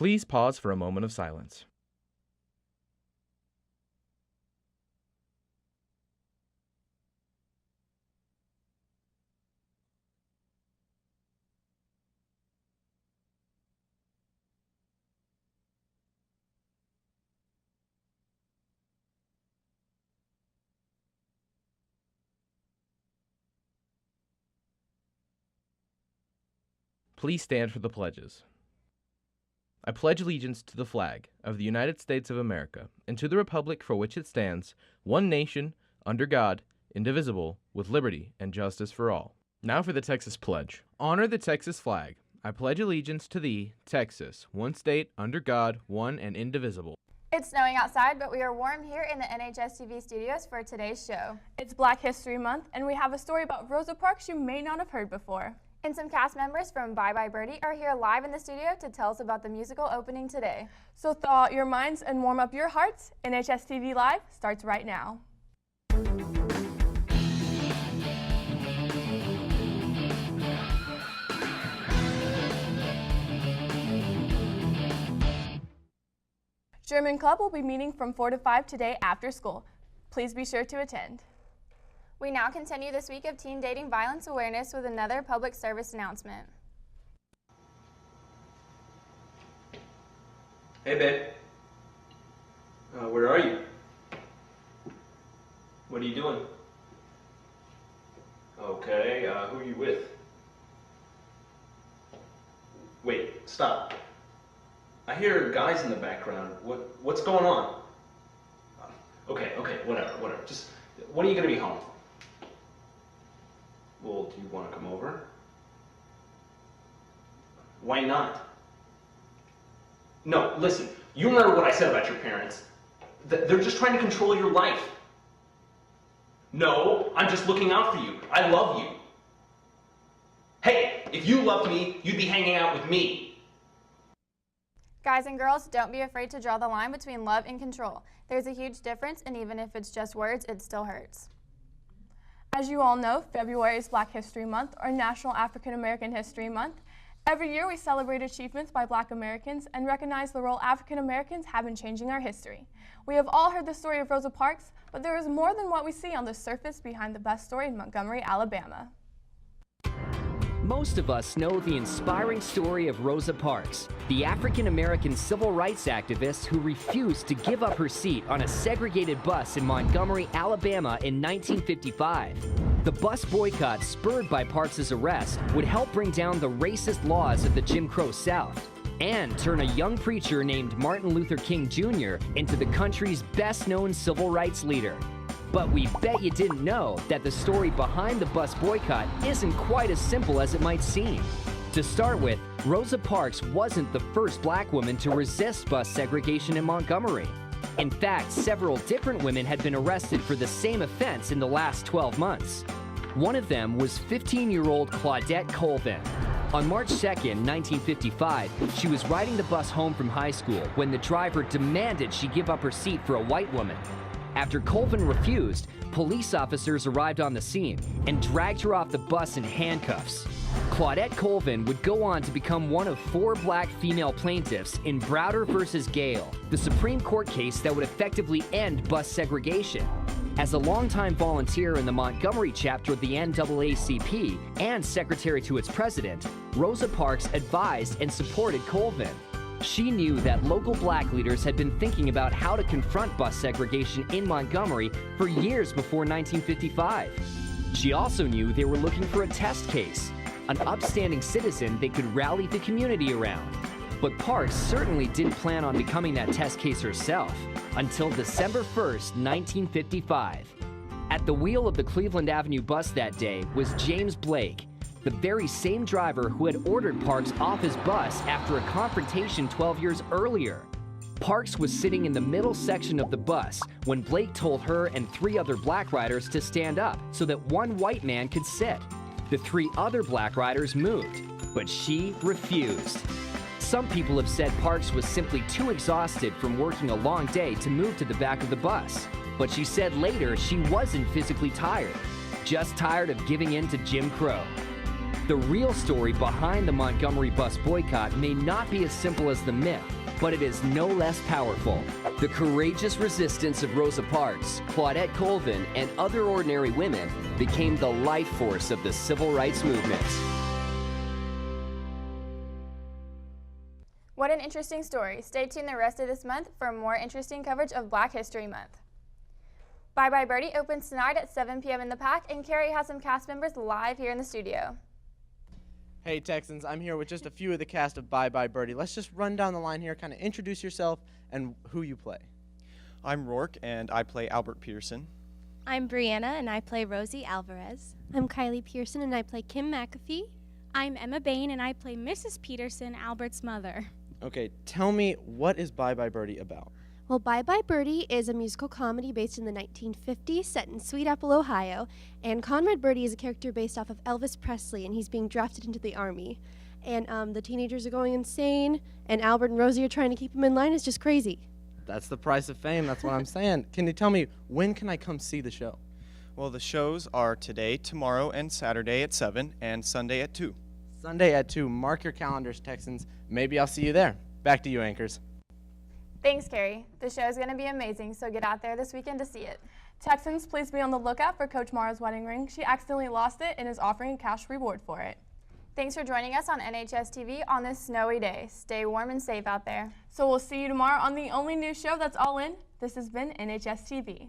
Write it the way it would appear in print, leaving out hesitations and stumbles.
Please pause for a moment of silence. Please stand for the pledges. I pledge allegiance to the flag of the United States of America and to the republic for which it stands, one nation, under God, indivisible, with liberty and justice for all. Now for the Texas Pledge. Honor the Texas flag. I pledge allegiance to thee, Texas, one state, under God, one and indivisible. It's snowing outside, but we are warm here in the NHSTV studios for today's show. It's Black History Month, and we have a story about Rosa Parks you may not have heard before. And some cast members from Bye Birdie are here live in the studio to tell us about the musical opening today. So thaw out your minds and warm up your hearts. NHSTV Live starts right now. German Club will be meeting from 4 to 5 today after school. Please be sure to attend. We now continue this week of teen dating violence awareness with another public service announcement. Hey, babe. Where are you? What are you doing? Okay, who are you with? Wait, stop. I hear guys in the background. What's going on? Okay, whatever. Just, when are you gonna be home? Well, do you want to come over? Why not? No, listen, you remember what I said about your parents. They're just trying to control your life. No, I'm just looking out for you. I love you. Hey, if you loved me, you'd be hanging out with me. Guys and girls, don't be afraid to draw the line between love and control. There's a huge difference, and even if it's just words, it still hurts. As you all know, February is Black History Month, or National African American History Month. Every year we celebrate achievements by Black Americans and recognize the role African Americans have in changing our history. We have all heard the story of Rosa Parks, but there is more than what we see on the surface behind the bus story in Montgomery, Alabama. Most of us know the inspiring story of Rosa Parks, the African-American civil rights activist who refused to give up her seat on a segregated bus in Montgomery, Alabama in 1955. The bus boycott spurred by Parks' arrest would help bring down the racist laws of the Jim Crow South and turn a young preacher named Martin Luther King Jr. into the country's best-known civil rights leader. But we bet you didn't know that the story behind the bus boycott isn't quite as simple as it might seem. To start with, Rosa Parks wasn't the first Black woman to resist bus segregation in Montgomery. In fact, several different women had been arrested for the same offense in the last 12 months. One of them was 15-year-old Claudette Colvin. On March 2nd, 1955, she was riding the bus home from high school when the driver demanded she give up her seat for a white woman. After Colvin refused, police officers arrived on the scene and dragged her off the bus in handcuffs. Claudette Colvin would go on to become one of 4 Black female plaintiffs in Browder versus Gale, the Supreme Court case that would effectively end bus segregation. As a longtime volunteer in the Montgomery chapter of the NAACP and secretary to its president, Rosa Parks advised and supported Colvin. She knew that local Black leaders had been thinking about how to confront bus segregation in Montgomery for years before 1955. She also knew they were looking for a test case, an upstanding citizen they could rally the community around. But Parks certainly didn't plan on becoming that test case herself until December 1st, 1955. At the wheel of the Cleveland Avenue bus that day was James Blake, the very same driver who had ordered Parks off his bus after a confrontation 12 years earlier. Parks was sitting in the middle section of the bus when Blake told her and 3 other Black riders to stand up so that one white man could sit. The 3 other Black riders moved, but she refused. Some people have said Parks was simply too exhausted from working a long day to move to the back of the bus, but she said later she wasn't physically tired, just tired of giving in to Jim Crow. The real story behind the Montgomery bus boycott may not be as simple as the myth, but it is no less powerful. The courageous resistance of Rosa Parks, Claudette Colvin, and other ordinary women became the life force of the civil rights movement. What an interesting story. Stay tuned the rest of this month for more interesting coverage of Black History Month. Bye Bye Birdie opens tonight at 7 p.m. in the Pack, and Kerry has some cast members live here in the studio. Hey Texans, I'm here with just a few of the cast of Bye Bye Birdie. Let's just run down the line here, kind of introduce yourself and who you play. I'm Rourke, and I play Albert Pearson. I'm Brianna, and I play Rosie Alvarez. I'm Kylie Pearson, and I play Kim McAfee. I'm Emma Bain, and I play Mrs. Peterson, Albert's mother. Okay, tell me, what is Bye Bye Birdie about? Well, Bye Bye Birdie is a musical comedy based in the 1950s, set in Sweet Apple, Ohio, and Conrad Birdie is a character based off of Elvis Presley, and he's being drafted into the army. And the teenagers are going insane, and Albert and Rosie are trying to keep him in line. It's just crazy. That's the price of fame, that's what I'm saying. Can you tell me, when can I come see the show? Well, the shows are today, tomorrow, and Saturday at 7, and Sunday at 2. Sunday at 2. Mark your calendars, Texans. Maybe I'll see you there. Back to you, anchors. Thanks, Kerry. The show is going to be amazing, so get out there this weekend to see it. Texans, please be on the lookout for Coach Mara's wedding ring. She accidentally lost it and is offering a cash reward for it. Thanks for joining us on NHSTV on this snowy day. Stay warm and safe out there. So we'll see you tomorrow on the only news show that's all in. This has been NHSTV.